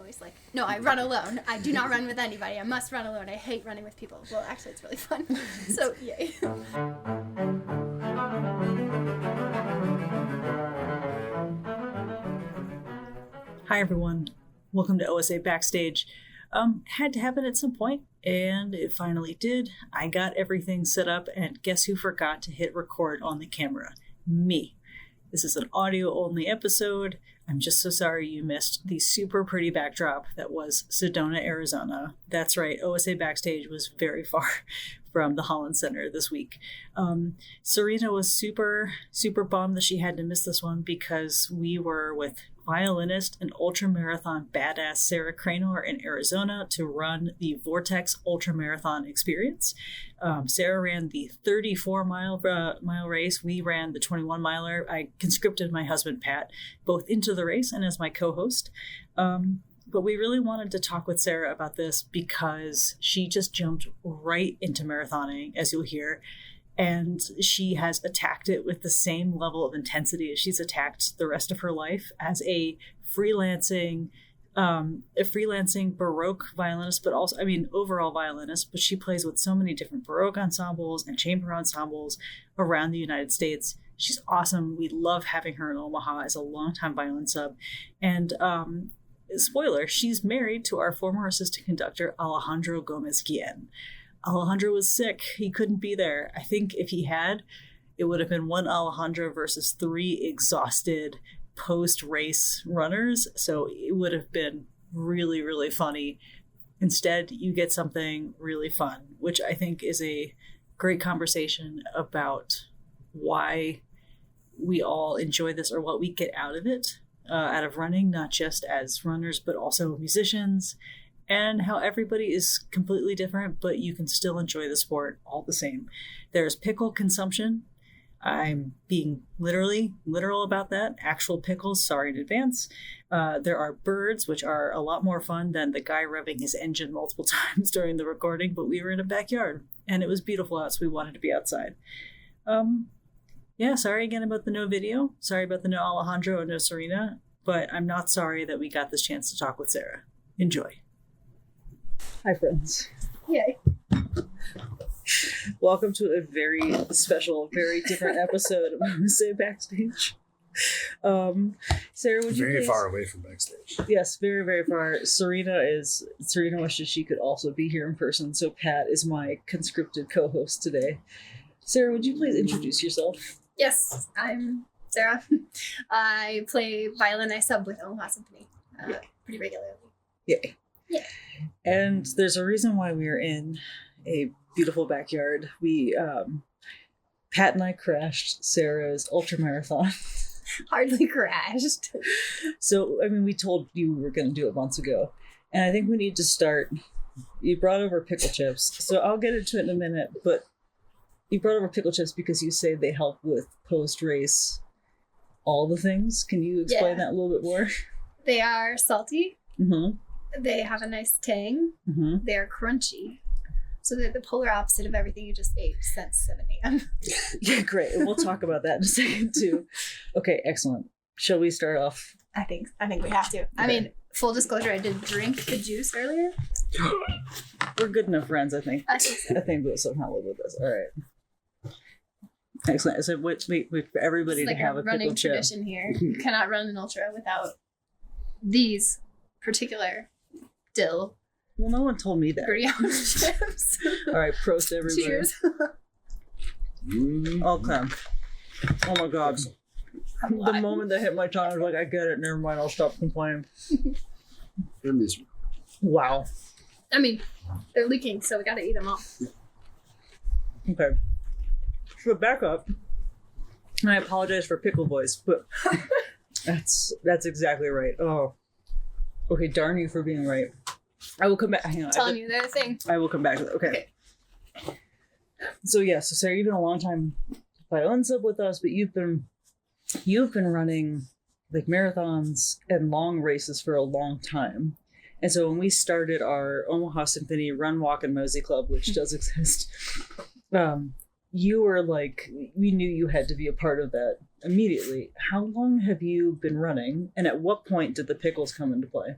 always like, no, I run alone. I do not run with anybody. I must run alone. I hate running with people. Well, actually, it's really fun. So, yay. Hi, everyone. Welcome to OSA Backstage. Had to happen at some point, and it finally did. I got everything set up, and guess who forgot to hit record on the camera? Me. This is an audio-only episode. I'm just so sorry you missed the super pretty backdrop that was Sedona, Arizona. That's right, OSA Backstage was very far from the Holland Center this week. Serena was super bummed that she had to miss this one because we were with violinist and ultramarathon badass Sarah Cranor in Arizona to run the Vortex Ultramarathon experience. Sarah ran the 34-mile race. We ran the 21-miler. I conscripted my husband, Pat, both into the race and as my co-host. But we really wanted to talk with Sarah about this because she just jumped right into marathoning, as you'll hear. And she has attacked it with the same level of intensity as she's attacked the rest of her life as a freelancing Baroque violinist, but also, overall violinist. But she plays with so many different Baroque ensembles and chamber ensembles around the United States. She's awesome. We love having her in Omaha as a longtime violin sub. And spoiler, she's married to our former assistant conductor, Alejandro Gomez-Guillen. Alejandro was sick. He couldn't be there. I think if he had, it would have been one Alejandro versus 3 exhausted post-race runners. So it would have been really, really funny. Instead, you get something really fun, which I think is a great conversation about why we all enjoy this or what we get out of it, out of running, not just as runners, but also musicians. And how everybody is completely different, but you can still enjoy the sport all the same. There's pickle consumption. I'm being literal about that. Actual pickles, sorry in advance. There are birds, which are a lot more fun than the guy revving his engine multiple times during the recording, but we were in a backyard, and it was beautiful out, so we wanted to be outside. Sorry again about the no video. Sorry about the no Alejandro and no Serena, but I'm not sorry that we got this chance to talk with Sarah. Enjoy. Hi, friends. Yay. Welcome to a very special, very different episode of OSA Backstage. Sarah, would you very far away from backstage? Yes, very, very far. Serena wishes she could also be here in person, so Pat is my conscripted co-host today. Sarah, would you please introduce yourself? Yes, I'm Sarah. I play violin. I sub with Omaha Symphony pretty regularly. Yay. Yeah. And there's a reason why we are in a beautiful backyard. We, Pat and I crashed Sarah's ultramarathon. Hardly crashed. So, we told you we were going to do it months ago. And I think we need to start. You brought over pickle chips. So I'll get into it in a minute. But you brought over pickle chips because you say they help with post-race all the things. Can you explain that a little bit more? They are salty. Mm-hmm. They have a nice tang. Mm-hmm. They're crunchy. So they're the polar opposite of everything you just ate since 7 a.m. Yeah, great. And we'll talk about that in a second, too. Okay, excellent. Shall we start off? I think we have to. Okay. Full disclosure, I did drink the juice earlier. We're good enough friends, I think. I think so. I think we'll somehow live with this. All right. Excellent. So wait for everybody to have a pickle chip. Running tradition here. You cannot run an ultra without these particular dill. Well, no one told me that. Brioche chips. All right, prost everybody. Cheers. Okay. Oh my God. The moment that hit my tongue, I was like, I get it. Never mind. I'll stop complaining. Wow. They're leaking, so we gotta eat them all. Okay. So back up. And I apologize for pickle voice, but that's exactly right. Oh. Okay, darn you for being right. I will come back. Hang on. Telling you they're a thing. I will come back to that. Okay. So Sarah, you've been a long time violin sub with us, but you've been running like marathons and long races for a long time. And so when we started our Omaha Symphony Run, Walk, and Mosey Club, which does exist, you were like, we knew you had to be a part of that immediately. How long have you been running? And at what point did the pickles come into play?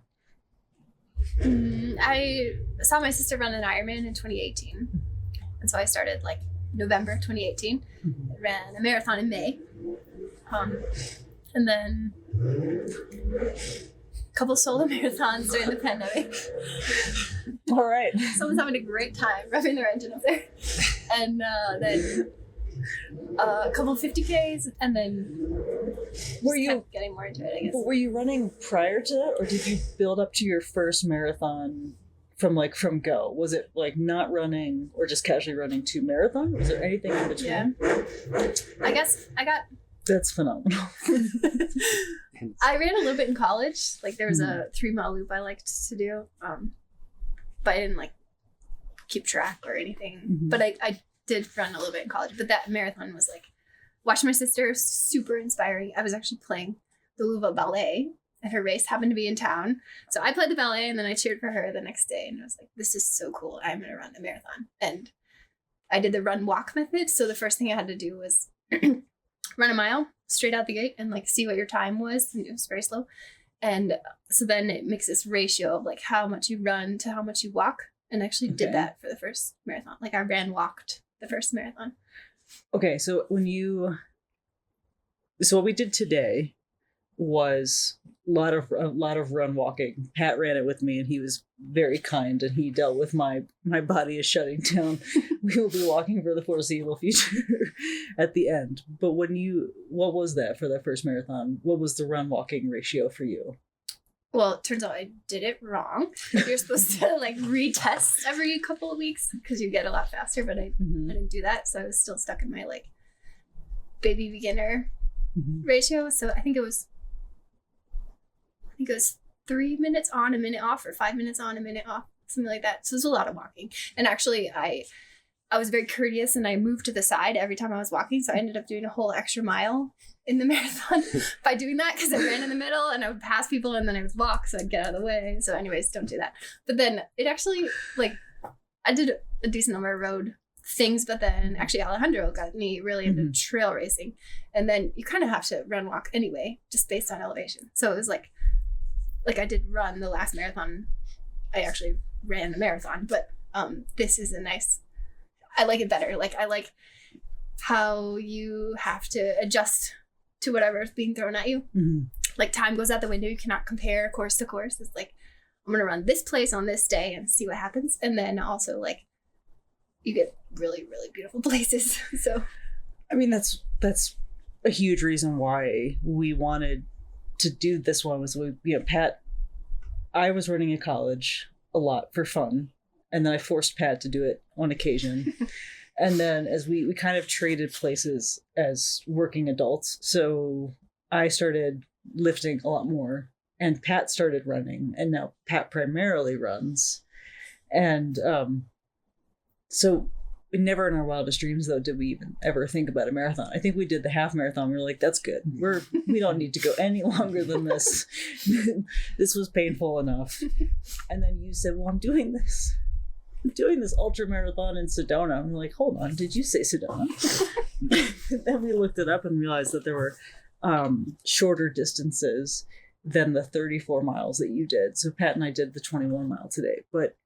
I saw my sister run an Ironman in 2018. And so I started like November 2018. I ran a marathon in May. And then a couple solo marathons during the pandemic. All right. Someone's having a great time revving their engine up there. And then a couple 50Ks, and then were you getting more into it, I guess. But were you running prior to that, or did you build up to your first marathon from go? Was it like not running or just casually running to marathon? Was there anything in between? Yeah. I guess I got... That's phenomenal. I ran a little bit in college. Like there was a 3-mile loop I liked to do. But I didn't like keep track or anything. But I did run a little bit in college. But that marathon was like watching my sister, super inspiring. I was actually playing the Louisville Ballet and her race happened to be in town. So I played the ballet and then I cheered for her the next day and I was like, this is so cool. I'm going to run a marathon. And I did the run walk method. So the first thing I had to do was run a mile straight out the gate and like see what your time was. And it was very slow. And so then it makes this ratio of like how much you run to how much you walk, and actually did that for the first marathon. Like I walked the first marathon. Okay. So what we did today was a lot of run walking. Pat ran it with me and he was very kind and he dealt with my body is shutting down. We will be walking for the foreseeable future at the end. But what was that for that first marathon? What was the run walking ratio for you? Well, it turns out I did it wrong. You're supposed to like retest every couple of weeks because you get a lot faster, but I didn't do that. So I was still stuck in my like baby beginner ratio. So I think it was 3 minutes on, a minute off, or 5 minutes on, a minute off, something like that. So it was a lot of walking. And actually I was very courteous and I moved to the side every time I was walking. So I ended up doing a whole extra mile in the marathon by doing that because I ran in the middle and I would pass people and then I would walk so I'd get out of the way. So anyways, don't do that. But then it actually, like, I did a decent number of road things, but then actually Alejandro got me really into trail racing. And then you kind of have to run walk anyway, just based on elevation. So it was like I did run the last marathon. I actually ran a marathon, but this is I like it better. Like I like how you have to adjust to whatever is being thrown at you. Like time goes out the window. You cannot compare course to course. It's like, I'm going to run this place on this day and see what happens. And then also like you get really, really beautiful places. So, I mean, that's a huge reason why we wanted to do this one was Pat, I was running in college a lot for fun. And then I forced Pat to do it on occasion. And then as we kind of traded places as working adults. So I started lifting a lot more and Pat started running, and now Pat primarily runs. And so never in our wildest dreams, though, did we even ever think about a marathon. I think we did the half marathon. We were like, that's good. We don't need to go any longer than this. This was painful enough. And then you said, well, I'm doing this ultra marathon in Sedona. I'm like, hold on, did you say Sedona? Then we looked it up and realized that there were shorter distances than the 34 miles that you did. So Pat and I did the 21 mile today. But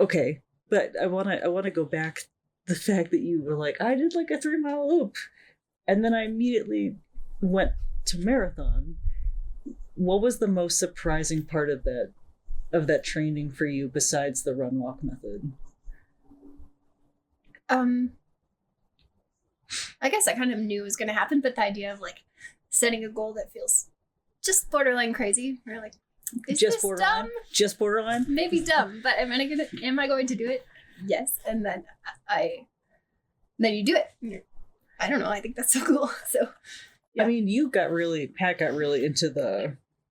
okay. But I want to go back to the fact that you were like, I did like a 3-mile loop. And then I immediately went to marathon. What was the most surprising part of that training for you besides the run walk method? I guess I kind of knew it was going to happen, but the idea of like setting a goal that feels just borderline crazy, or like, is just this borderline? dumb? Just borderline? Maybe dumb, but am I going to do it? Yes. And then then you do it. I don't know. I think that's so cool. So, yeah. I mean, Pat got really into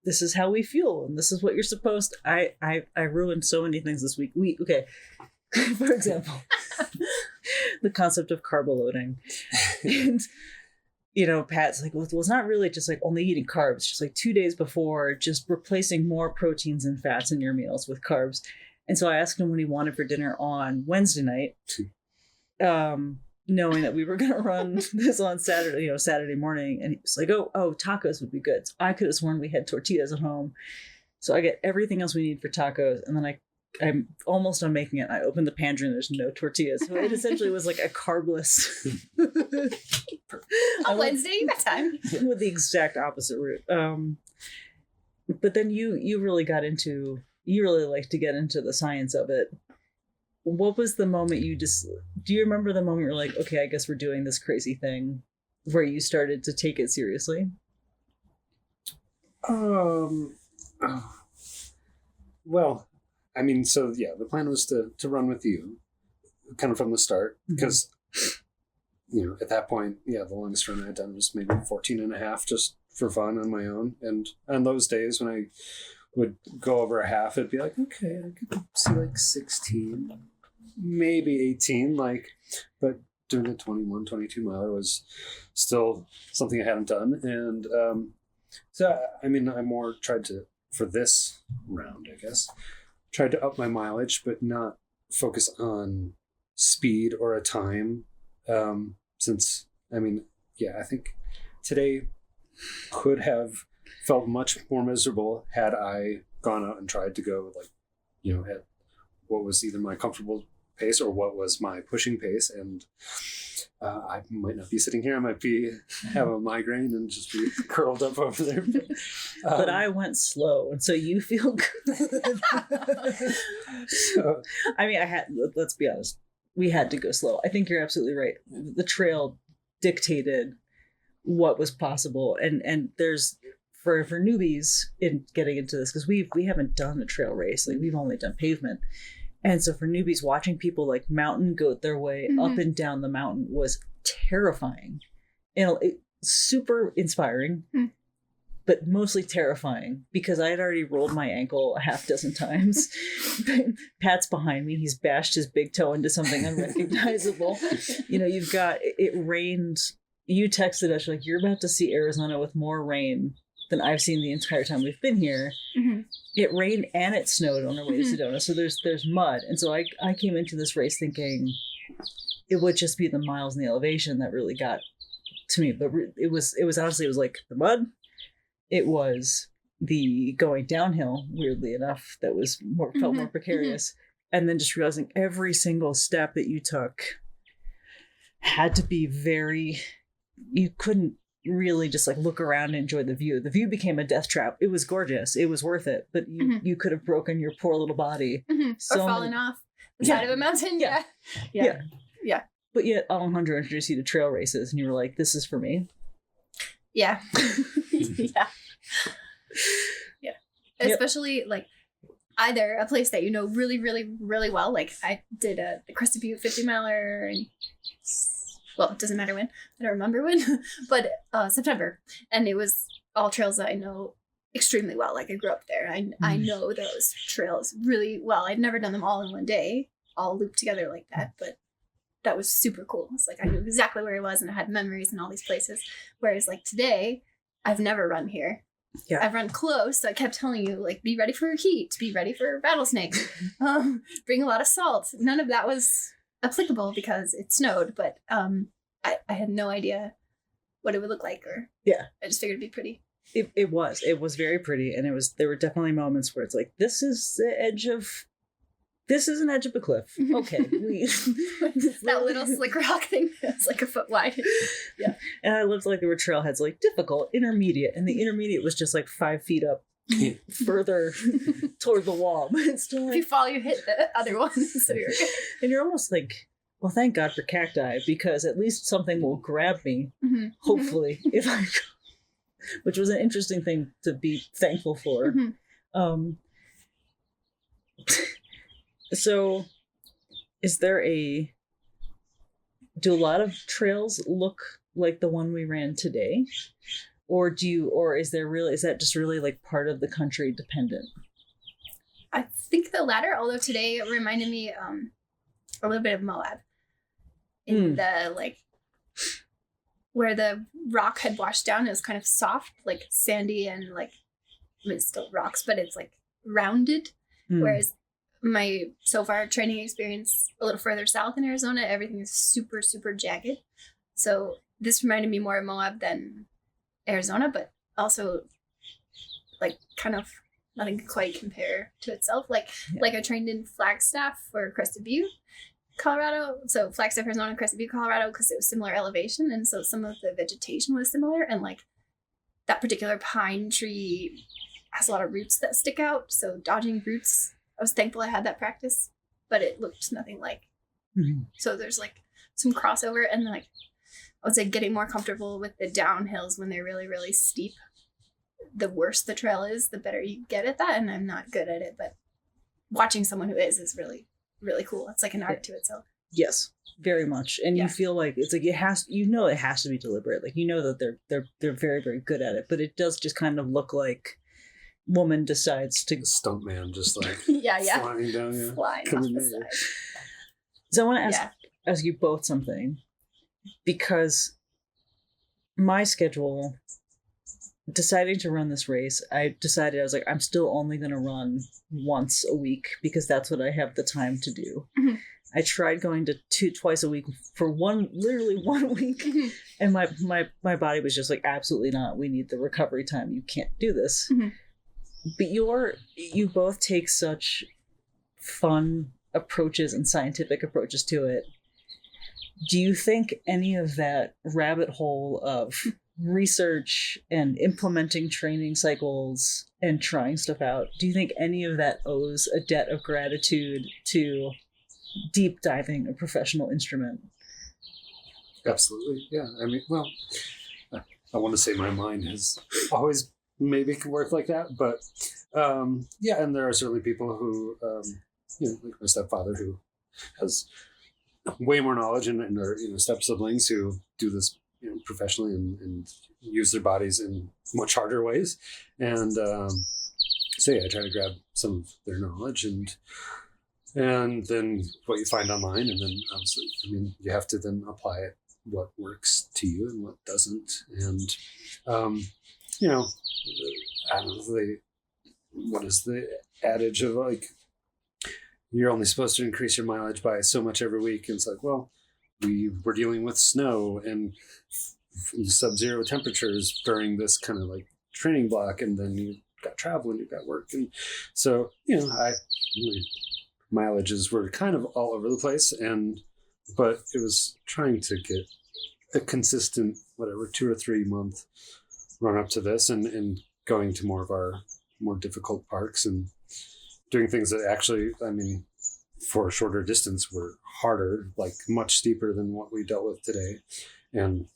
this is how we feel and this is what you're supposed to. I ruined so many things this week. Okay. For example, the concept of carb loading. And Pat's like, well, it's not really just like only eating carbs, just like 2 days before, just replacing more proteins and fats in your meals with carbs. And so I asked him what he wanted for dinner on Wednesday night, knowing that we were going to run this on Saturday morning. And he was like, oh, tacos would be good. So I could have sworn we had tortillas at home. So I get everything else we need for tacos, and then I'm almost done making it. I open the pantry and there's no tortillas. So it essentially was like a carbless. On Wednesday, you got time. With the exact opposite route. But then you really like to get into the science of it. What was the moment do you remember the moment you're like, okay, I guess we're doing this crazy thing, where you started to take it seriously? Well, I mean, so yeah, the plan was to run with you kind of from the start, because, at that point, yeah, the longest run I had done was maybe 14 and a half just for fun on my own. And on those days when I would go over a half, it'd be like, okay, I could see like 16, maybe 18, but doing a 21, 22 miler was still something I hadn't done. And so, I mean, I more tried to, for this round, I guess, tried to up my mileage, but not focus on speed or a time. Since, I mean, yeah, I think today could have felt much more miserable had I gone out and tried to go at what was either my comfortable pace or what was my pushing pace. And I might not be sitting here. I might have a migraine and just be curled up over there. But I went slow, and so you feel good. So, I mean, let's be honest, we had to go slow. I think you're absolutely right. The trail dictated what was possible, and there's for newbies in getting into this, because we haven't done a trail race, like we've only done pavement. And so for newbies, watching people like mountain goat their way up and down the mountain was terrifying. Super inspiring, but mostly terrifying, because I had already rolled my ankle a half dozen times. Pat's behind me. He's bashed his big toe into something unrecognizable. You've got, it rained. You texted us, like, you're about to see Arizona with more rain than I've seen the entire time we've been here. Mm-hmm. It rained and it snowed on our way to Sedona. So there's mud. And so I came into this race thinking it would just be the miles and the elevation that really got to me. But it was honestly, it was like the mud. It was the going downhill, weirdly enough, that was felt more precarious. And then just realizing every single step that you took had to be you couldn't really just like look around and enjoy the view. The view became a death trap. It was gorgeous. It was worth it. But you could have broken your poor little body. So or fallen off the side of a mountain. Yeah. But yet Alejandro introduced you to trail races and you were like, this is for me. Yeah. Yeah. Especially like either a place that really, really, really well. Like I did the Crested Butte 50 miler and it doesn't matter when. I don't remember when, but September. And it was all trails that I know extremely well. Like I grew up there. I know those trails really well. I'd never done them all in one day, all looped together like that, but that was super cool. It's like I knew exactly where I was and I had memories in all these places. Whereas like today, I've never run here. Yeah. I've run close. So I kept telling you, like, be ready for heat, be ready for rattlesnakes, bring a lot of salt. None of that was applicable because it snowed, but I had no idea what it would look like, or I just figured it'd be pretty. It was very pretty, and there were definitely moments where it's like, this is an edge of a cliff. Okay. That little slick rock thing that's like a foot wide. Yeah. And I lived like there were trailheads like difficult, intermediate, and the intermediate was just like 5 feet up further toward the wall. But it's still like, if you fall, you hit the other one. So you're okay. And you're almost like, well, thank God for cacti, because at least something will grab me, hopefully, if I go. Which was an interesting thing to be thankful for. So do a lot of trails look like the one we ran today? Or is that just really like part of the country dependent? I think the latter, although today it reminded me a little bit of Moab. In the like where the rock had washed down, it was kind of soft, like sandy, and like it's still rocks, but it's like rounded. Whereas my so far training experience a little further south in Arizona, everything is super, super jagged. So this reminded me more of Moab than Arizona, but also like kind of nothing can quite compare to itself. Like I trained in Flagstaff for Crested Butte, Colorado. So Flagstaff, Arizona, and Crested Butte, Colorado, because it was similar elevation, and so some of the vegetation was similar, and like that particular pine tree has a lot of roots that stick out. So dodging roots, I was thankful I had that practice, but it looked nothing like. Mhm. So there's like some crossover, and like I would say getting more comfortable with the downhills when they're really, really steep. The worse the trail is, the better you get at that. And I'm not good at it, but watching someone who is really, really cool. It's like an art to itself. Yes, very much. And Yeah. you feel like it's like it has to be deliberate. Like, you know that they're very, very good at it, but it does just kind of look like woman decides to. The stunt man just like Yeah. flying down. Yeah. Flying off Coming the in. side. So I want to Yeah. ask you both something, because my schedule, deciding to run this race, I was like, I'm still only going to run once a week because that's what I have the time to do. Mhm. I tried going to twice a week for literally 1 week, Mhm. and my body was just like, absolutely not. We need the recovery time. You can't do this. Mhm. But you both take such fun approaches and scientific approaches to it. Do you think any of that rabbit hole of research and implementing training cycles and trying stuff out, do you think any of that owes a debt of gratitude to deep diving a professional instrument? Absolutely. Yeah. I mean, well, I want to say my mind has always maybe can work like that, but yeah, and there are certainly people who, like my stepfather, who has way more knowledge, and are step siblings who do this professionally and use their bodies in much harder ways, and so yeah, I try to grab some of their knowledge and then what you find online, and then obviously, I mean, you have to then apply it, what works to you and what doesn't, and I don't know, what is the adage of like, you're only supposed to increase your mileage by so much every week. And it's like, well, we're dealing with snow and sub-zero temperatures during this kind of like training block, and then you've got travel and you've got work, and so my mileages were kind of all over the place, but it was trying to get a consistent 2 or 3 month run up to this, and going to more of our more difficult parks and doing things that actually, I mean, for a shorter distance were harder, like much steeper than what we dealt with today. And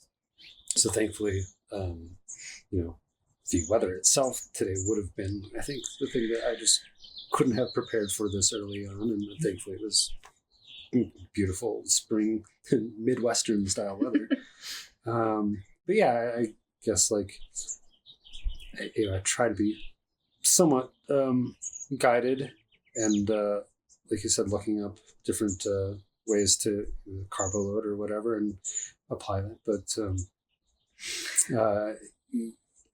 so thankfully, the weather itself today would have been, I think, the thing that I just couldn't have prepared for this early on. And thankfully it was beautiful spring, Midwestern style weather. But yeah, I guess like, I try to be somewhat guided, and like you said, looking up different ways to carbo load or whatever and apply that. But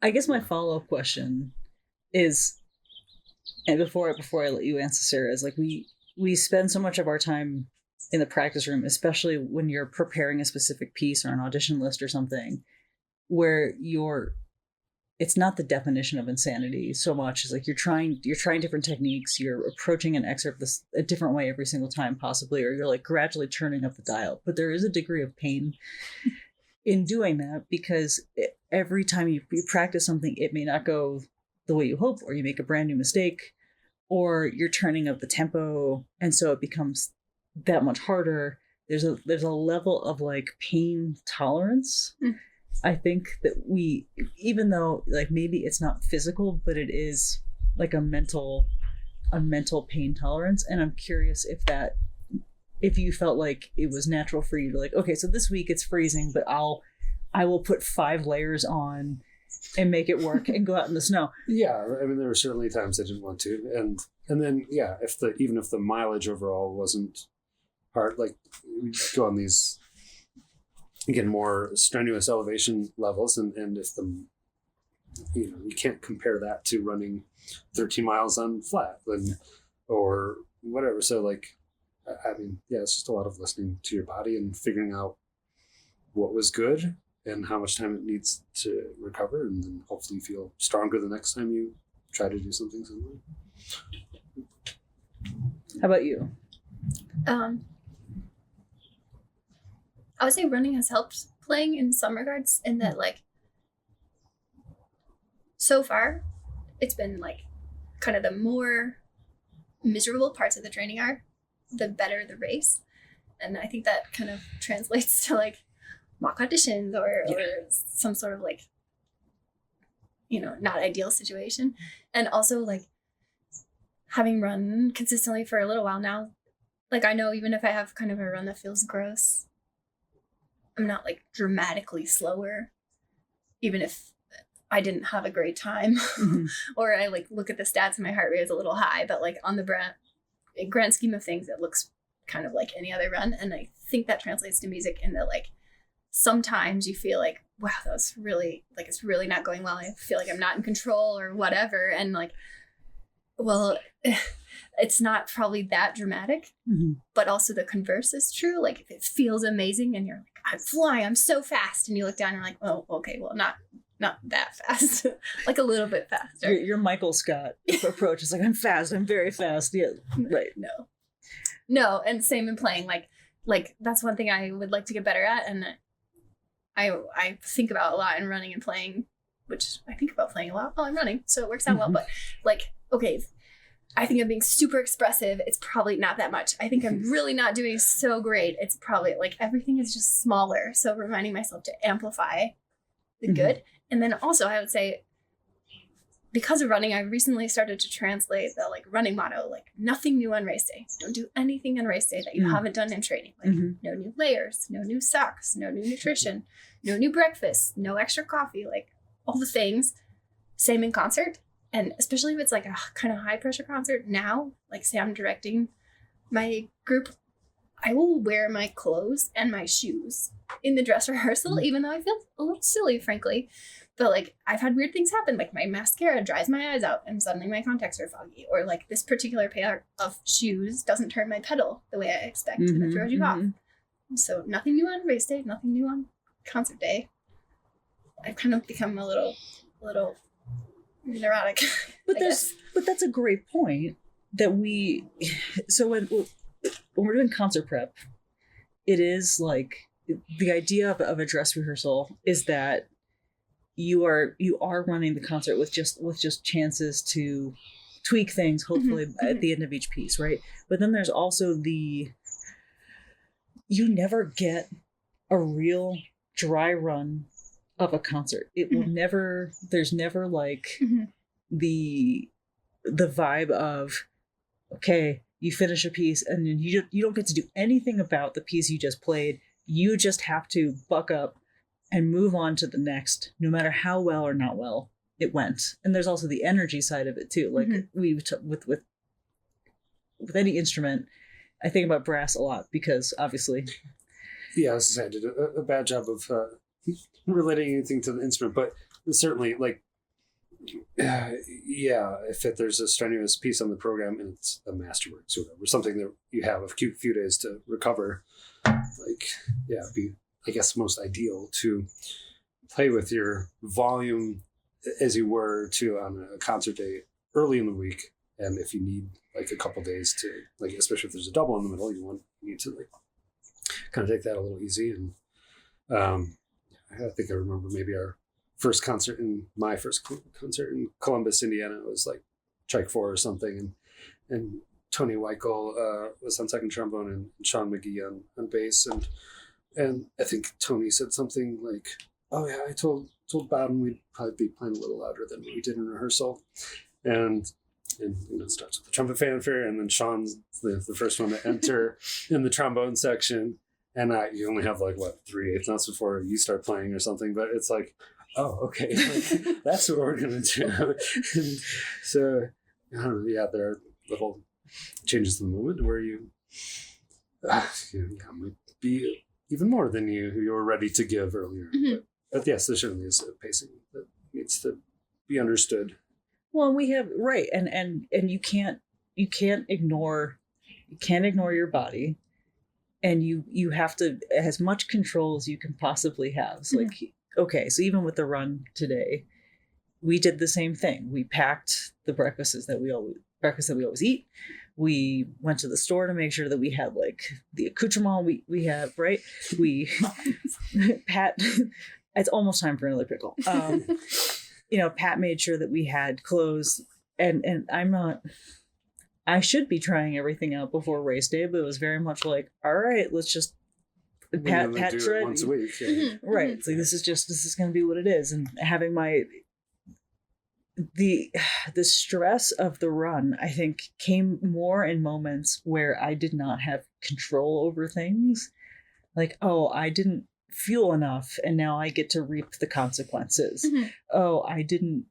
I guess my follow-up question is, and before I let you answer, Sarah, is like, we spend so much of our time in the practice room, especially when you're preparing a specific piece or an audition list or something, where it's not the definition of insanity so much as like you're trying different techniques, you're approaching an excerpt a different way every single time possibly, or you're like gradually turning up the dial. But there is a degree of pain in doing that, because every time you practice something, it may not go the way you hope, or you make a brand new mistake, or you're turning up the tempo, and so it becomes that much harder. There's a level of like pain tolerance. I think that we, even though like maybe it's not physical, but it is like a mental pain tolerance. And I'm curious if you felt like it was natural for you to like, okay, so this week it's freezing, but I will put 5 layers on and make it work and go out in the snow. Yeah, I mean, there were certainly times I didn't want to, and then yeah, even if the mileage overall wasn't hard, like we go on these again more strenuous elevation levels, and if you can't compare that to running 13 miles on flat or whatever. So like, I mean, yeah, it's just a lot of listening to your body and figuring out what was good and how much time it needs to recover, and then hopefully feel stronger the next time you try to do something similar. How about you? I would say running has helped playing in some regards, in that like so far it's been like kind of the more miserable parts of the training are, the better the race. And I think that kind of translates to like mock auditions or some sort of like, not ideal situation. And also like having run consistently for a little while now, like I know even if I have kind of a run that feels gross, I'm not like dramatically slower, even if I didn't have a great time. Mm-hmm. Or I like look at the stats and my heart rate is a little high, but like on the grand scheme of things, it looks kind of like any other run. And I think that translates to music in that like sometimes you feel like, wow, that was really like, it's really not going well. I feel like I'm not in control or whatever. And like, well, it's not probably that dramatic, Mm-hmm. but also the converse is true. Like if it feels amazing and you're like, I'm flying, I'm so fast. And you look down and you're like, oh, okay, well, not that fast, like a little bit faster. Your Michael Scott approach is like, I'm fast, I'm very fast. Yeah, right. No. And same in playing, like that's one thing I would like to get better at. And I think about a lot in running and playing, which I think about playing a lot while I'm running. So it works out well, but like, okay, I think I'm being super expressive. It's probably not that much. I think I'm really not doing so great. It's probably like everything is just smaller. So reminding myself to amplify the good. And then also I would say, because of running, I recently started to translate the like running motto, like nothing new on race day. Don't do anything on race day that you haven't done in training. Like no new layers, no new socks, no new nutrition, no new breakfast, no extra coffee, like all the things. Same in concert. And especially if it's like a kind of high pressure concert now, like say I'm directing my group, I will wear my clothes and my shoes in the dress rehearsal, even though I feel a little silly, frankly. But like I've had weird things happen, like my mascara dries my eyes out and suddenly my contacts are foggy, or like this particular pair of shoes doesn't turn my pedal the way I expect and it throws you off. So nothing new on race day, nothing new on concert day. I've kind of become a little neurotic. But that's a great point that so when we're doing concert prep, it is like the idea of a dress rehearsal is that you are running the concert with just chances to tweak things, hopefully at the end of each piece, right? But then there's also you never get a real dry run of a concert. It will never, there's never like the vibe of, okay, you finish a piece and then you don't get to do anything about the piece you just played. You just have to buck up and move on to the next, no matter how well or not well it went. And there's also the energy side of it too. Like with any instrument, I think about brass a lot because obviously. Yeah, I was gonna say, I did a bad job of relating anything to the instrument, but certainly like, if there's a strenuous piece on the program and it's a masterwork sort of, or something that you have a few days to recover, like, it'd be, I guess, most ideal to play with your volume as you were to on a concert day early in the week. And if you need like a couple days to, like, especially if there's a double in the middle, you need to like kind of take that a little easy. And I think I remember maybe my first concert in Columbus, Indiana was like Trike 4 or something. And Tony Weichel was on second trombone and Sean McGee on bass. And I think Tony said something like, oh yeah, I told Bowden we'd probably be playing a little louder than we did in rehearsal. And it starts with the trumpet fanfare, and then Sean's the first one to enter in the trombone section. And you only have like, 3/8 notes before you start playing or something. But it's like, oh, okay, like, that's what we're going to do. And so, I don't know, there are little changes in the moment where you might be even more than you were ready to give earlier. But yes, there certainly is a pacing that needs to be understood. Well, we have, right, and you can't ignore your body, and you have to as much control as you can possibly have. So like, okay, so even with the run today, we did the same thing. We packed the breakfast that we always eat. We went to the store to make sure that we had like the accoutrement we have, right? We Pat, it's almost time for another pickle. Pat made sure that we had clothes, and I should be trying everything out before race day, but it was very much like, all right, let's just Pat do it once a week. Yeah. Right. It's like this is going to be what it is, and having the stress of the run, I think, came more in moments where I did not have control over things. Like, oh, I didn't fuel enough and now I get to reap the consequences. Oh, I didn't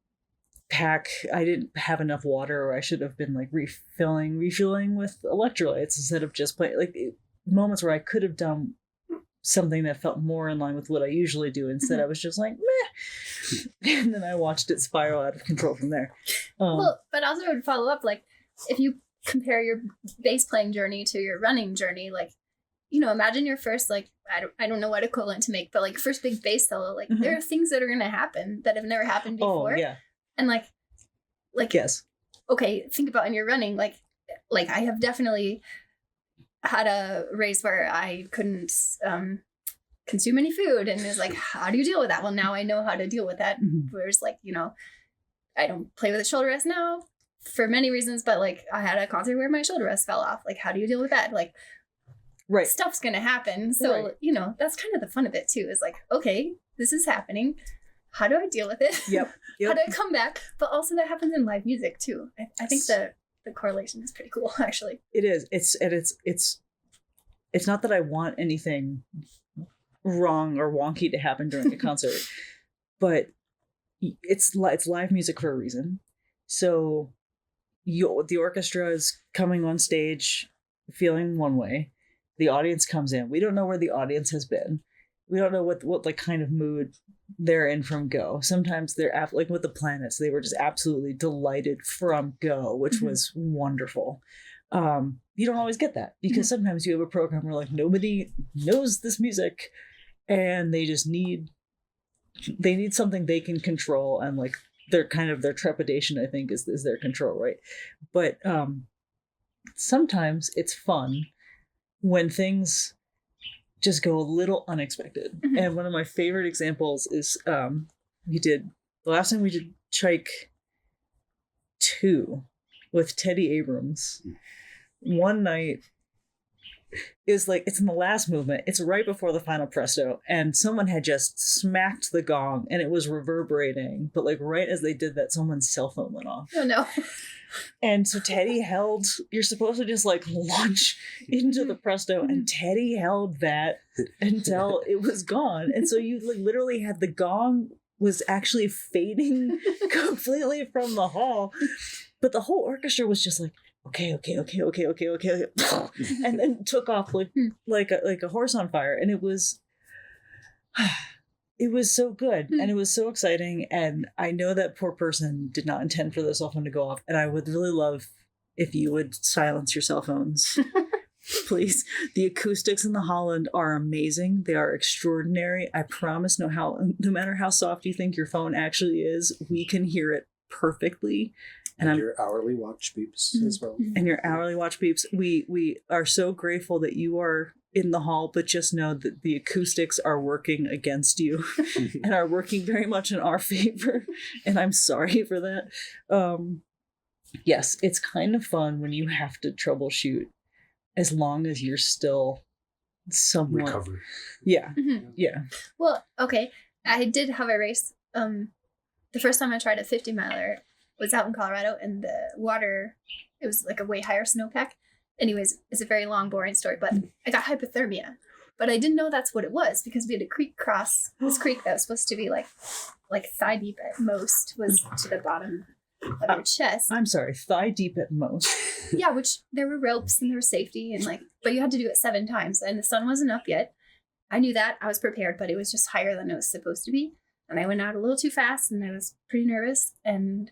have enough water, or I should have been like refueling with electrolytes instead of just playing. Like moments where I could have done something that felt more in line with what I usually do. Instead, I was just like, meh. And then I watched it spiral out of control from there. Well, but also I would follow up, like, if you compare your bass playing journey to your running journey, like, imagine your first, like, I don't know what equivalent to make, but like first big bass solo, like there are things that are going to happen that have never happened before. Oh, yeah. And like, yes. Okay, think about in your running, like I have definitely had a race where I couldn't consume any food, and it's like, how do you deal with that? Well, now I know how to deal with that. Whereas like, I don't play with a shoulder rest now for many reasons, but like I had a concert where my shoulder rest fell off. Like, how do you deal with that? Like, right, stuff's gonna happen. So right. That's kind of the fun of it too, is like, okay, this is happening. How do I deal with it? Yep. How do I come back? But also that happens in live music too. I think the correlation is pretty cool, actually. It is. It's not that I want anything wrong or wonky to happen during a concert, but it's live music for a reason. So the orchestra is coming on stage feeling one way. The audience comes in. We don't know where the audience has been. We don't know what like kind of mood they're in from go. Sometimes they're like with the Planets, they were just absolutely delighted from go, which was wonderful. You don't always get that, because sometimes you have a program where like nobody knows this music and they just need something they can control, and like their trepidation, I think, is their control, right? But sometimes it's fun when things just go a little unexpected. And one of my favorite examples is the last time we did Chike 2 with Teddy Abrams. One night is like, it's in the last movement, it's right before the final presto, and someone had just smacked the gong and it was reverberating, but like right as they did that, someone's cell phone went off. Oh no. And so Teddy you're supposed to just like launch into the presto, and Teddy held that until it was gone. And so you like literally had the gong was actually fading completely from the hall, but the whole orchestra was just like, okay, and then took off like a horse on fire. And it was so good, and it was so exciting. And I know that poor person did not intend for their cell phone to go off, and I would really love if you would silence your cell phones. Please. The acoustics in the Holland are amazing. They are extraordinary. I promise, no matter how soft you think your phone actually is, we can hear it perfectly. And your hourly watch beeps as well. And your hourly watch beeps. We are so grateful that you are in the hall, but just know that the acoustics are working against you and are working very much in our favor. And I'm sorry for that. Yes, it's kind of fun when you have to troubleshoot, as long as you're still somewhat recovered. Yeah. Yeah. Well, okay. I did have a race. The first time I tried a 50 miler was out in Colorado, and the water, it was like a way higher snowpack. Anyways, it's a very long, boring story, but I got hypothermia. But I didn't know that's what it was, because we had a creek cross. This creek that was supposed to be like thigh deep at most was to the bottom of your chest. I'm sorry, thigh deep at most. Yeah, which there were ropes and there was safety, and but you had to do it 7 times, and the sun wasn't up yet. I knew that. I was prepared, but it was just higher than it was supposed to be. And I went out a little too fast, and I was pretty nervous, and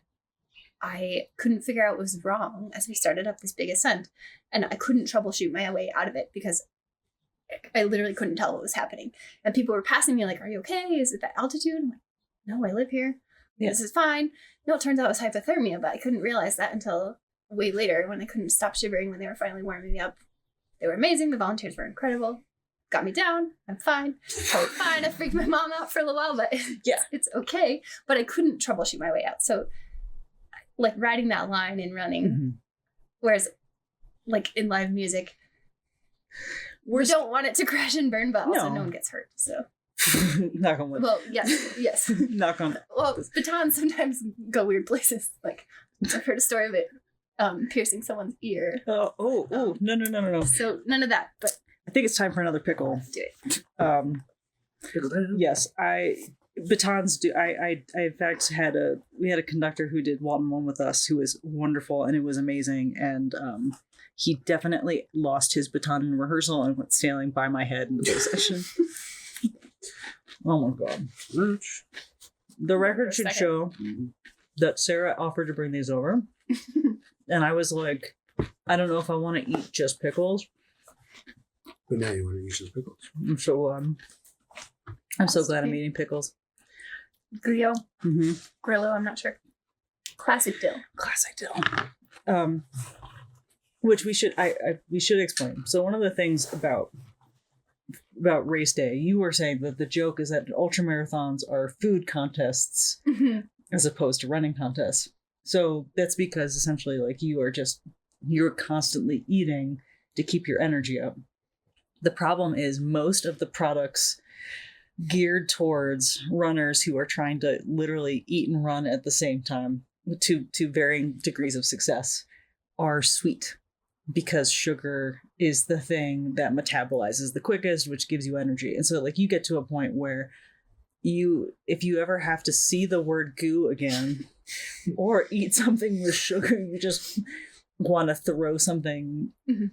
I couldn't figure out what was wrong as we started up this big ascent, and I couldn't troubleshoot my way out of it because I literally couldn't tell what was happening. And people were passing me like, "Are you okay? Is it that altitude?" I'm like, "No, I live here." Yeah. This is fine. No, it turns out it was hypothermia, but I couldn't realize that until way later when I couldn't stop shivering when they were finally warming me up. They were amazing. The volunteers were incredible. Got me down. I'm fine. Totally fine. I freaked my mom out for a little while, but Yeah. it's okay. But I couldn't troubleshoot my way out. So, like, riding that line and running, Mm-hmm. whereas, like, in live music, we don't want it to crash and burn, but also no one gets hurt. So, knock on wood. well, yes. Knock on. Well, batons sometimes go weird places. Like, I've heard a story of it piercing someone's ear. Oh, no. So none of that, but I think it's time for another pickle. do it. Yes, batons do. I in fact we had a conductor who did Walton One with us, who was wonderful, and it was amazing. And he definitely lost his baton in rehearsal and went sailing by my head in the session. Oh my god! The record should show that Sarah offered to bring these over, and I was like, I don't know if I want to eat just pickles. But now you want to use those pickles. I'm so glad I'm eating pickles. Grillo, Mm-hmm. Grillo, I'm not sure. Classic dill. Classic dill. Which we should explain. So one of the things about race day, you were saying that the joke is that ultra marathons are food contests as opposed to running contests. So that's because essentially, like, you're constantly eating to keep your energy up. The problem is most of the products geared towards runners who are trying to literally eat and run at the same time to varying degrees of success are sweet, because sugar is the thing that metabolizes the quickest, which gives you energy. And so, like, you get to a point where if you ever have to see the word goo again or eat something with sugar, you just want to throw something. Mm-hmm.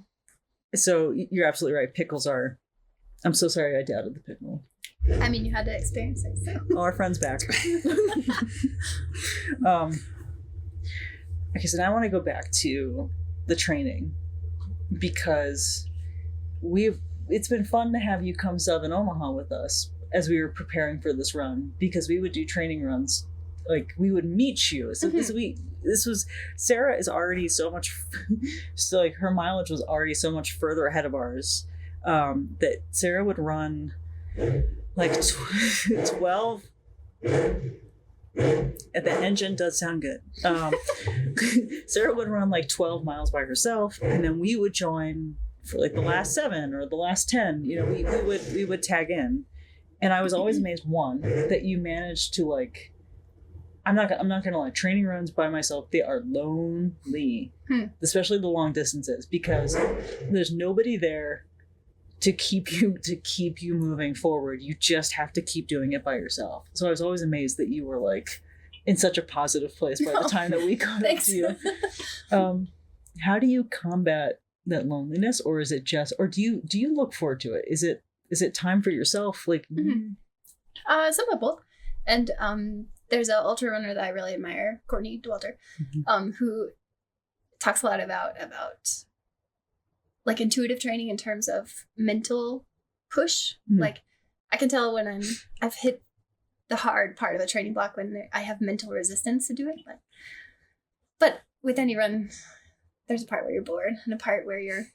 So you're absolutely right. Pickles are. I'm so sorry I doubted the pickle. I mean, you had to experience it, so. Oh, our friend's back. Okay, so now I want to go back to the training, because it's been fun to have you come sub in Omaha with us as we were preparing for this run, because we would do training runs. Like, we would meet you. So this was Sarah is already so much, so like her mileage was already so much further ahead of ours, that Sarah would run like 12. The engine does sound good. Sarah would run like 12 miles by herself, and then we would join for like the last 7 or the last 10. You know, we would tag in, and I was always amazed, one, that you managed to, like, I'm not gonna lie, training runs by myself, they are lonely, especially the long distances, because there's nobody there to keep you moving forward. You just have to keep doing it by yourself. So I was always amazed that you were, like, in such a positive place by the time that we got up to you. How do you combat that loneliness, or is it just, or do you look forward to it? Is it time for yourself? Like, Some of both. And there's an ultra runner that I really admire, Courtney Dwelter, who talks a lot about like intuitive training in terms of mental push. Like, I can tell when I've hit the hard part of a training block when I have mental resistance to do it. But with any run, there's a part where you're bored and a part where you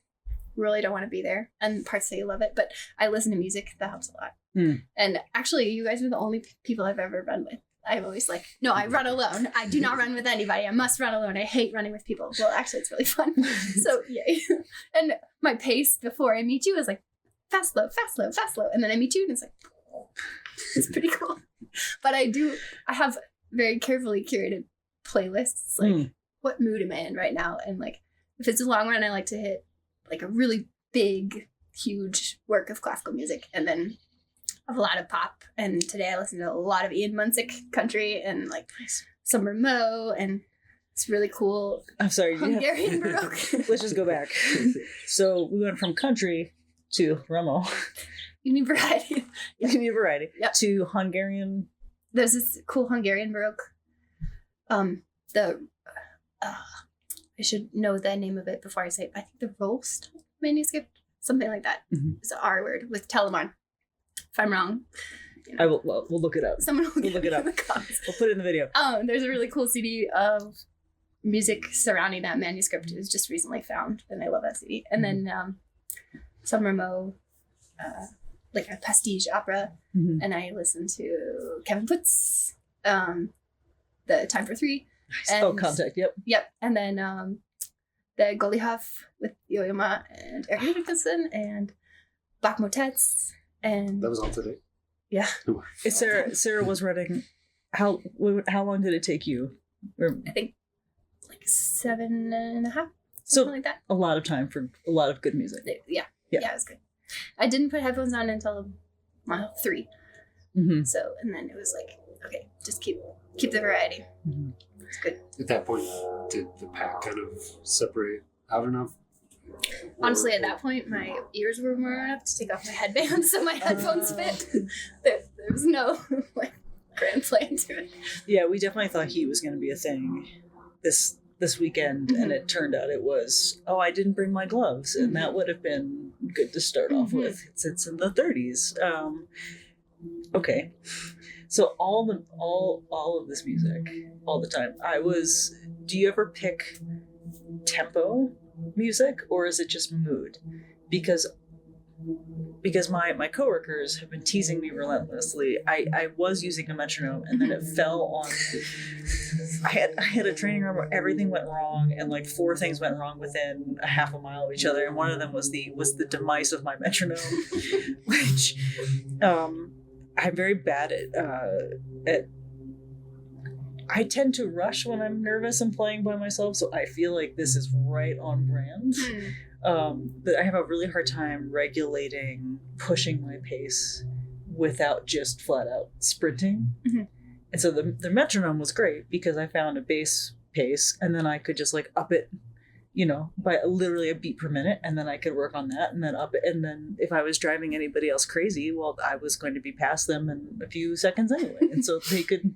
really don't want to be there, and parts that you love it. But I listen to music. That helps a lot. And actually, you guys are the only people I've ever run with. I'm always like, no, I run alone. I do not run with anybody. I must run alone. I hate running with people. Well, actually, it's really fun. So, yay. And my pace before I meet you is like fast, slow, fast, slow, fast, slow. And then I meet you and it's like, it's pretty cool. But I have very carefully curated playlists. Like, what mood am I in right now? And, like, if it's a long run, I like to hit like a really big, huge work of classical music. And then a lot of pop, and today I listened to a lot of Ian Munsick country and, like, some Rameau, and it's really cool. I'm sorry, Hungarian Baroque. Let's just go back. So we went from country to Rameau. You need variety. You need variety. Yep. To Hungarian. There's this cool Hungarian Baroque. I should know the name of it before I say it. I think the Rost manuscript, something like that. It's an R word with Telemann. If I'm wrong, I will. Well, we'll look it up. Someone will We'll look it up. in the comments. We'll put it in the video. There's a really cool CD of music surrounding that manuscript. It was just recently found, and I love that CD. And then some Rameau, like a pastiche opera, and I listened to Kevin Putt's The Time for Three. Nice. And, Contact. Yep. Yep, and then the Gollyhoff with Yo-Yo Ma and Eric Nicholson and Black Motets, and That was all today. yeah. Sarah was running. How long did it take you? Or, I think like 7.5, so something like that. a lot of time for a lot of good music. Yeah, it was good. I didn't put headphones on until 3. Mm-hmm. So, and then it was like, okay, just keep the variety. Mm-hmm. It's good. At that point, did the pack kind of separate out enough? Honestly, at that point, my ears were warm enough to take off my headband, so my headphones fit. There was no like grand plan to it. Yeah, we definitely thought he was going to be a thing this weekend, and it turned out it was, I didn't bring my gloves, and that would have been good to start off with. It's in the 30s. Okay, so all of this music all the time. Do you ever pick tempo music, or is it just mood? Because my coworkers have been teasing me relentlessly. I was using a metronome, and then it fell on. I had a training room where everything went wrong, and like 4 things went wrong within a half a mile of each other, and one of them was the demise of my metronome, which I'm very bad at. I tend to rush when I'm nervous and playing by myself, so I feel like this is right on brand. But I have a really hard time regulating pushing my pace without just flat out sprinting. And so the metronome was great because I found a bass pace, and then I could just like up it, by literally a beat per minute, and then I could work on that and then up it. And then if I was driving anybody else crazy, well, I was going to be past them in a few seconds anyway. And so they could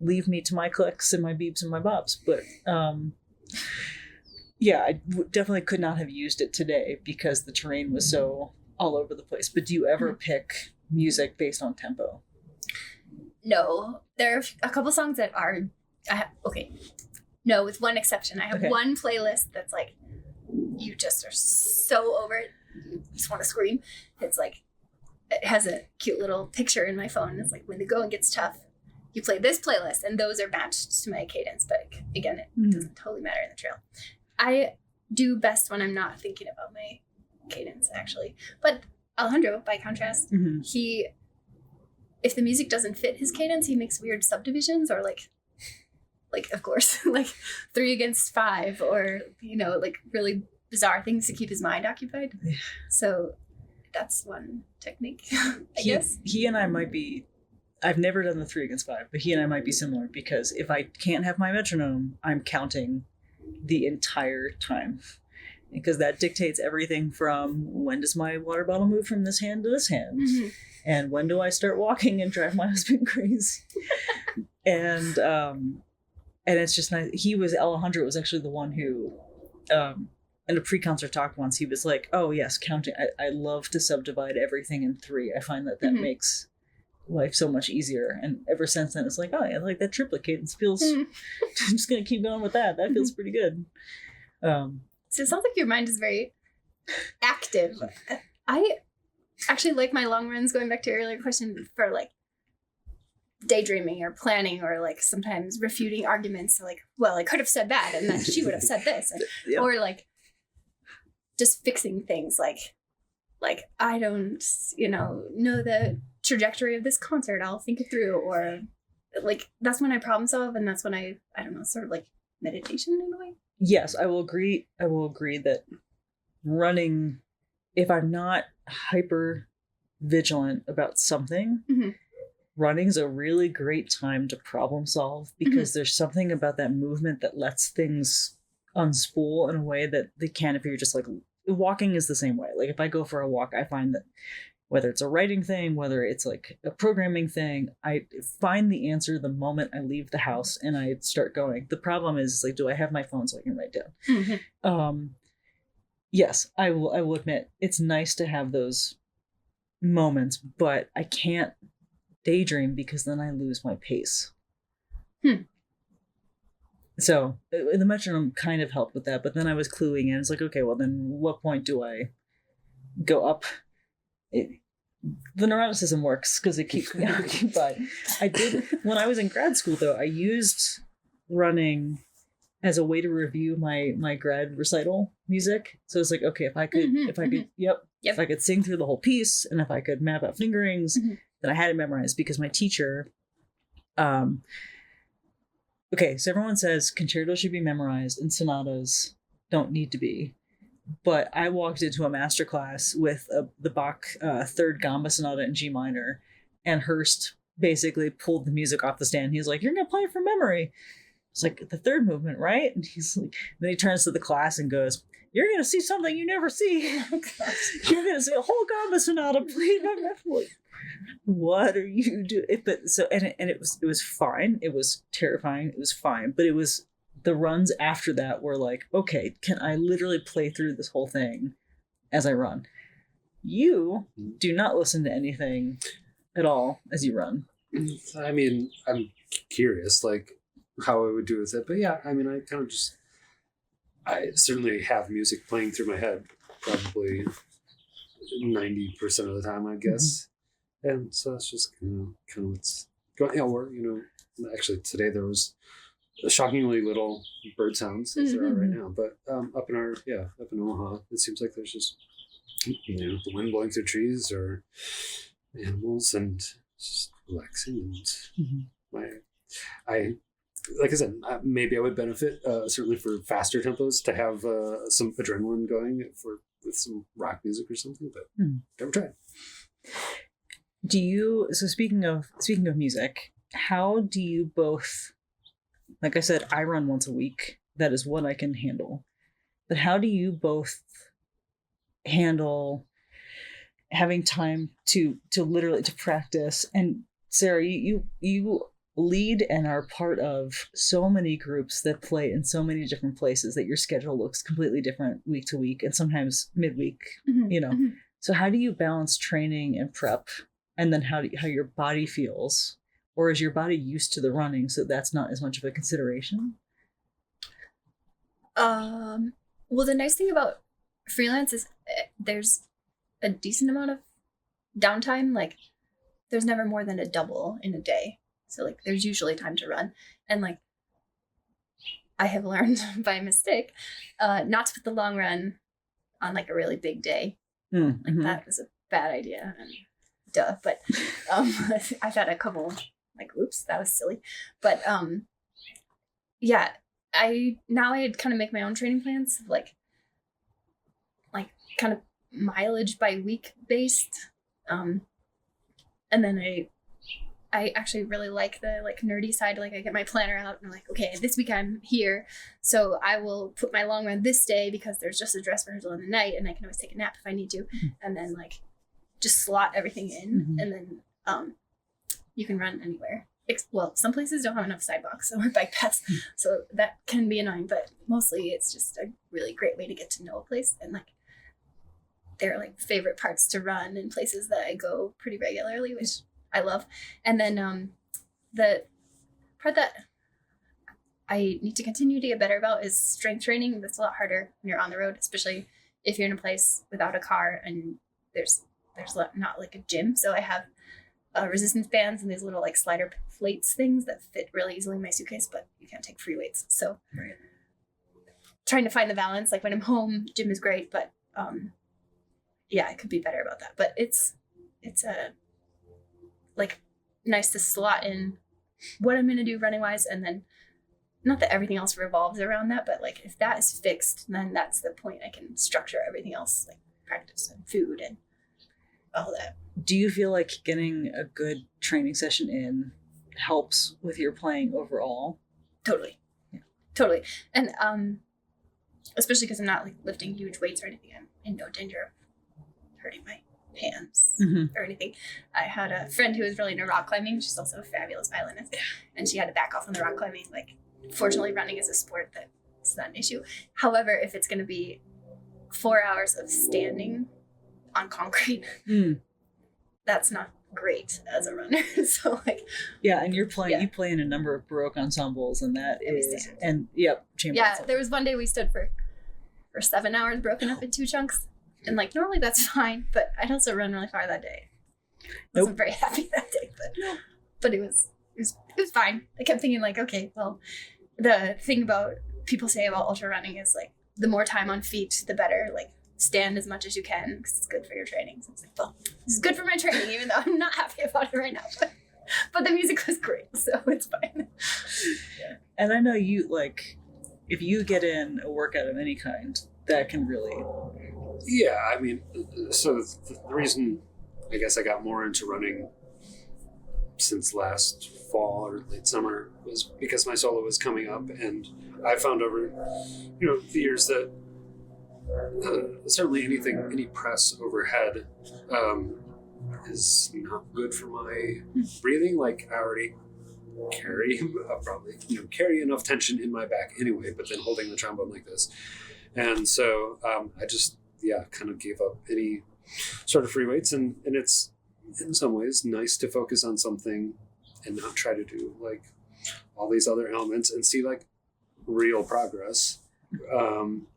leave me to my clicks and my beeps and my bops. But I definitely could not have used it today because the terrain was so all over the place. But do you ever pick music based on tempo? No, there are a couple songs that are. No, with one exception. I have one playlist that's like, you just are so over it, you just want to scream. It's like, it has a cute little picture in my phone. It's like, when the going gets tough, you play this playlist, and those are matched to my cadence. But again, it doesn't totally matter in the trail. I do best when I'm not thinking about my cadence, actually. But Alejandro, by contrast, if the music doesn't fit his cadence, he makes weird subdivisions, or like of course, like 3 against 5, or like really bizarre things to keep his mind occupied. So that's one technique, I guess. He and I might be. I've never done the 3 against 5, but he and I might be similar because if I can't have my metronome, I'm counting the entire time, because that dictates everything from when does my water bottle move from this hand to this hand, and when do I start walking and drive my husband crazy. And it's just nice. Alejandro was actually the one who, in a pre-concert talk once, he was like, "Oh yes, counting. I love to subdivide everything in 3. I find that makes life so much easier." And ever since then, it's like, I like that triplet cadence feels. I'm just gonna keep going with that. That feels pretty good. So it sounds like your mind is very active. I actually like my long runs, going back to your earlier question, for like daydreaming or planning, or like sometimes refuting arguments. So like, well, I could have said that, and then she would have said this, or like just fixing things. Like I don't, know the trajectory of this concert. I'll think it through, or like that's when I problem solve, and that's when I don't know, sort of like meditation in a way. Yes, I will agree that running, if I'm not hyper vigilant about something, running is a really great time to problem solve, because there's something about that movement that lets things unspool in a way that they can't if you're just like, walking is the same way. Like if I go for a walk, I find that whether it's a writing thing, whether it's like a programming thing, I find the answer the moment I leave the house and I start going. The problem is like, do I have my phone so I can write down? Yes, I will admit it's nice to have those moments, but I can't daydream because then I lose my pace. Hmm. So the metronome kind of helped with that, but then I was cluing in. It's like, okay, well then what point do I go up? The neuroticism works because it keeps me occupied. I did, when I was in grad school though, I used running as a way to review my grad recital music. So it's like, okay, if I could, if I could sing through the whole piece and if I could map out fingerings, then I had it memorized because my teacher, okay, so everyone says concertos should be memorized and sonatas don't need to be. But I walked into a master class with the Bach third Gamba Sonata in G minor, and Hurst basically pulled the music off the stand. He's like, "You're gonna play it from memory." It's like the third movement, right? And he's like, then he turns to the class and goes, "You're gonna see something you never see. You're gonna see a whole Gamba Sonata played by memory." What are you doing? It was fine. It was terrifying. It was fine, but it was. The runs after that were like, okay, can I literally play through this whole thing as I run? You do not listen to anything at all as you run. I mean, I'm curious, like, how I would do with it. But yeah, I mean, I certainly have music playing through my head probably 90% of the time, I guess. And so that's just kind of what's going on. Or, actually today there was shockingly little bird sounds as there are right now, but up in Omaha, it seems like there's just the wind blowing through trees or animals and just relaxing. And like I said, maybe I would benefit certainly for faster tempos to have some adrenaline going with some rock music or something, but never tried. So speaking of music, how do you both? Like I said, I run once a week. That is what I can handle. But how do you both handle having time to literally to practice? And Sarah, you lead and are part of so many groups that play in so many different places that your schedule looks completely different week to week and sometimes midweek. So how do you balance training and prep, and then how your body feels? Or is your body used to the running, so that's not as much of a consideration? Well, the nice thing about freelance is there's a decent amount of downtime. Like, there's never more than a double in a day. So, like, there's usually time to run. And, like, I have learned by mistake not to put the long run on, like, a really big day. Like, that was a bad idea. And duh. But I've had a couple... like, oops, that was silly. But yeah, I kind of make my own training plans, like kind of mileage by week based. And then I actually really like the nerdy side. Like, I get my planner out and I'm like, okay, this week I'm here, so I will put my long run this day because there's just a dress rehearsal in the night and I can always take a nap if I need to, and then just slot everything in, and then you can run anywhere. Well, some places don't have enough sidewalks or bike paths, so that can be annoying, but mostly it's just a really great way to get to know a place. And they're favorite parts to run in places that I go pretty regularly, which I love. And then the part that I need to continue to get better about is strength training. That's a lot harder when you're on the road, especially if you're in a place without a car and there's not like a gym. So I have resistance bands and these little slider plates things that fit really easily in my suitcase, but you can't take free weights. So trying to find the balance. Like, when I'm home, gym is great, but yeah, I could be better about that. But it's nice to slot in what I'm gonna do running wise, and then not that everything else revolves around that, but if that is fixed, then that's the point I can structure everything else, like practice and food and all that. Do you feel like getting a good training session in helps with your playing overall? Totally. Yeah. Totally. And especially because I'm not lifting huge weights or anything, I'm in no danger of hurting my hands or anything. I had a friend who was really into rock climbing. She's also a fabulous violinist, and she had to back off on the rock climbing. Fortunately, running is a sport that's not an issue. However, if it's going to be 4 hours of standing on concrete, that's not great as a runner. So like, Yeah, and you Yeah. play in a number of Baroque ensembles, and that Yeah, we is, stand. and yep, chamber yeah, ensemble. there was one day we stood for 7 hours, broken up in 2 chunks. And like, normally that's fine, but I'd also run really far that day. I wasn't very happy that day, but it was fine. I kept thinking like, okay, well, the thing about people say about ultra running is like, the more time on feet, the better. Like, stand as much as you can because it's good for your training. So it's like, well, this is good for my training, even though I'm not happy about it right now. But the music was great, so it's fine. And I know you, like, if you get in a workout of any kind, that can really. Yeah, I mean, so the reason I guess I got more into running since last fall or late summer was because my solo was coming up, and I found over, the years that certainly any press overhead is not good for my breathing. Like, I already carry enough tension in my back anyway, but then holding the trombone like this. And so I just, kind of gave up any sort of free weights. And it's in some ways nice to focus on something and not try to do like all these other elements and see like real progress. And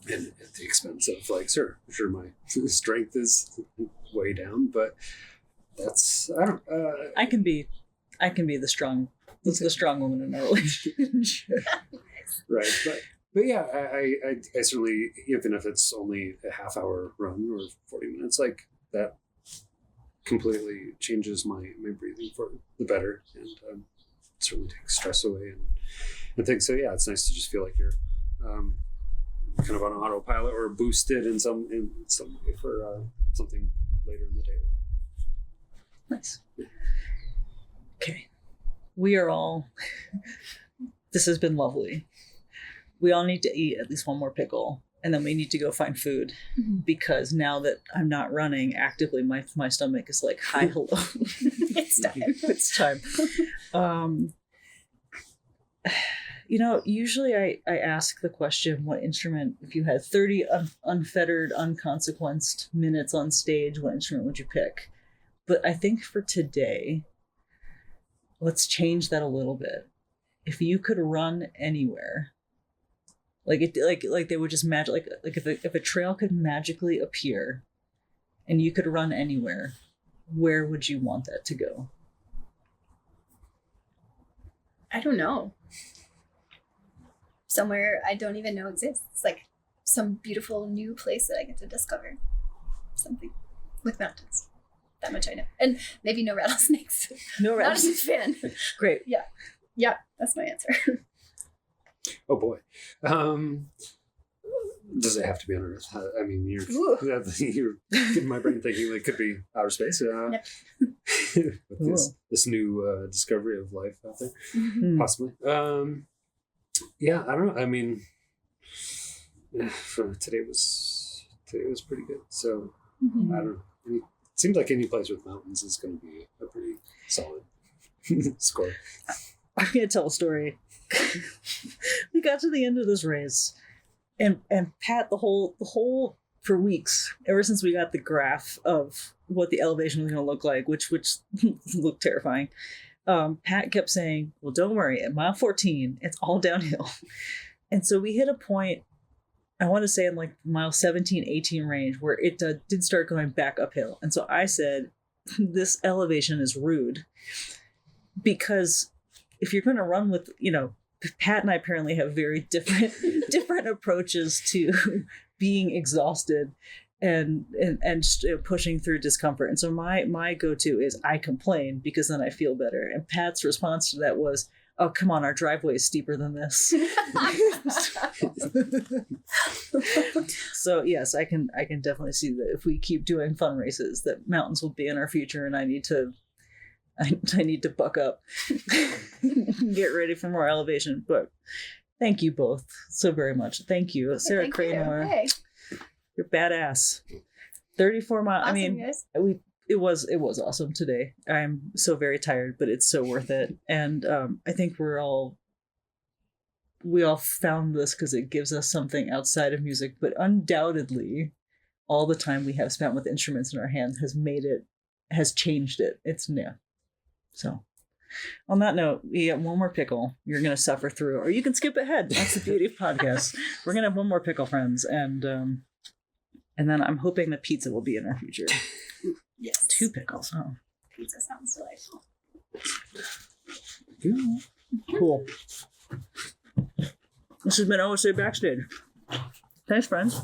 at the expense of like, sure, my strength is way down, but that's, I can be the strong woman in our relationship. Right, but yeah, I certainly, even if it's only a half-hour run or 40 minutes, like that completely changes my breathing for the better, and certainly takes stress away and things. So yeah, it's nice to just feel like you're kind of on autopilot or boosted in some way for something later in the day. Nice. Okay, we are all. This has been lovely. We all need to eat at least one more pickle, and then we need to go find food, because now that I'm not running actively, my stomach is like, hi, hello. It's time. It's time. Usually I ask the question, what instrument, if you had 30 unfettered, unconsequenced minutes on stage, what instrument would you pick? But I think for today, let's change that a little bit. If you could run anywhere, like they would just like if a trail could magically appear and you could run anywhere, where would you want that to go? I don't know. Somewhere I don't even know exists. Like some beautiful new place that I get to discover. Something with mountains. That much I know. And maybe no rattlesnakes. No Not a rest. huge fan. Great. Yeah, that's my answer. Oh boy. Does it have to be on Earth? I mean, you're getting my brain thinking like it could be outer space. With this new discovery of life out there, possibly. Yeah, I don't know. I mean, today was pretty good. So I don't know. It seems like any place with mountains is going to be a pretty solid score. I'm going to tell a story. We got to the end of this race, and Pat, the whole for weeks, ever since we got the graph of what the elevation was going to look like, which looked terrifying, Pat kept saying, well, don't worry, at mile 14, it's all downhill. And so we hit a point, I want to say in like mile 17, 18 range, where it did start going back uphill. And so I said, this elevation is rude, because if you're going to run with, Pat and I apparently have very different approaches to being exhausted and just, pushing through discomfort. And so my go-to is I complain, because then I feel better. And Pat's response to that was, oh, come on, our driveway is steeper than this. So yes, I can definitely see that if we keep doing fun races, that mountains will be in our future, and I need to buck up, get ready for more elevation. But thank you both so very much. Thank you, Sarah Cranor. Hey. You're badass. 34 miles. Awesome, I mean, guys. it was awesome today. I'm so very tired, but it's so worth it. And I think we all found this because it gives us something outside of music, but undoubtedly all the time we have spent with instruments in our hands has made it has changed it. It's new. So on that note, we got one more pickle you're going to suffer through, or you can skip ahead. That's the beauty of podcasts. We're going to have one more pickle, friends. And then I'm hoping that pizza will be in our future. Yes. 2 pickles. Oh, Pizza sounds delightful. cool. This has been OSA Backstage. Thanks, friends.